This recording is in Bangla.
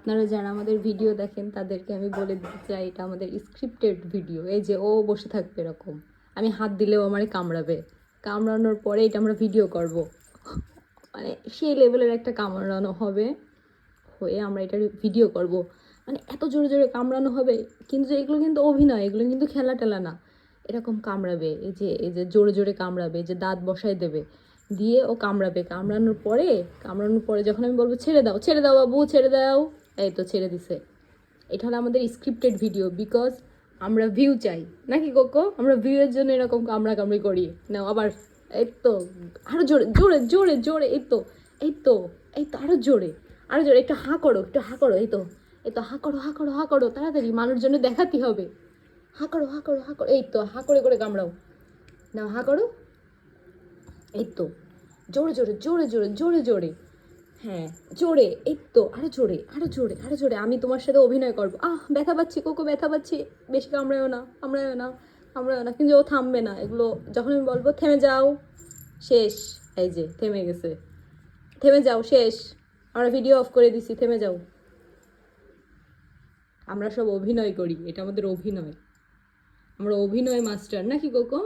আপনারা যারা আমাদের ভিডিও দেখেন তাদেরকে আমি বলে দিতে চাই, এটা আমাদের স্ক্রিপ্টেড ভিডিও। এই যে ও বসে থাকবে এরকম, আমি হাত দিলেও আমারে কামড়াবে, কামড়ানোর পরে এটা আমরা ভিডিও করব, মানে সেই লেভেলের একটা কামড়ানো হবে, হয়ে আমরা এটা ভিডিও করব। মানে এত জোরে জোরে কামড়ানো হবে, কিন্তু এগুলো কিন্তু অভিনয়, এগুলো কিন্তু খেলা টেলা না। এরকম কামড়াবে, এই যে জোরে জোরে কামড়াবে, যে দাঁত বসায় দেবে, দিয়ে ও কামড়াবে, কামড়ানোর পরে যখন আমি বলবো ছেড়ে দাও, ছেড়ে দাও বাবু, ছেড়ে দাও, এই তো ছেড়ে দিছে। এটা হলো আমাদের স্ক্রিপ্টেড ভিডিও, বিকজ আমরা ভিউ চাই নাকি কোকো, আমরা ভিউয়ের জন্য এরকম কামড়া কামড়ি করি। নাও আবার, এই তো আরো জোরে জোরে জোরে জোরে, এই তো এই তো এই তো আরো জোরে, আরো জোরে, একটু হাঁ করো, একটু হাঁ করো, এই তো হাঁ করো, হাঁ করো, হাঁ করো, তাড়াতাড়ি মানুষজনে দেখাতে হবে। হাঁ করো, হাঁ করো, হাঁ করো, এই তো হাঁ করে করে কামড়াও। নাও হাঁ করো, এই তো জোরে জোরে জোরে জোরে জোরে জোরে, হ্যাঁ জোরে, এই তো আরো জোরে, আরো জোরে, আরো জোরে, আমি তোমার সাথে অভিনয় করবো। ব্যথা পাচ্ছি কোকো, ব্যথা পাচ্ছি, বেশি কামড়ায়ও না, কামড়ায়ও না, কামড়ায়ও না। কিন্তু ও থামবে না, এগুলো যখন আমি বলবো থেমে যাও, শেষ। এই যে থেমে গেছে, থেমে যাও, শেষ, আমরা ভিডিও অফ করে দিছি, থেমে যাও। আমরা সব অভিনয় করি, এটা আমাদের অভিনয়, আমরা অভিনয় মাস্টার নাকি কোকো।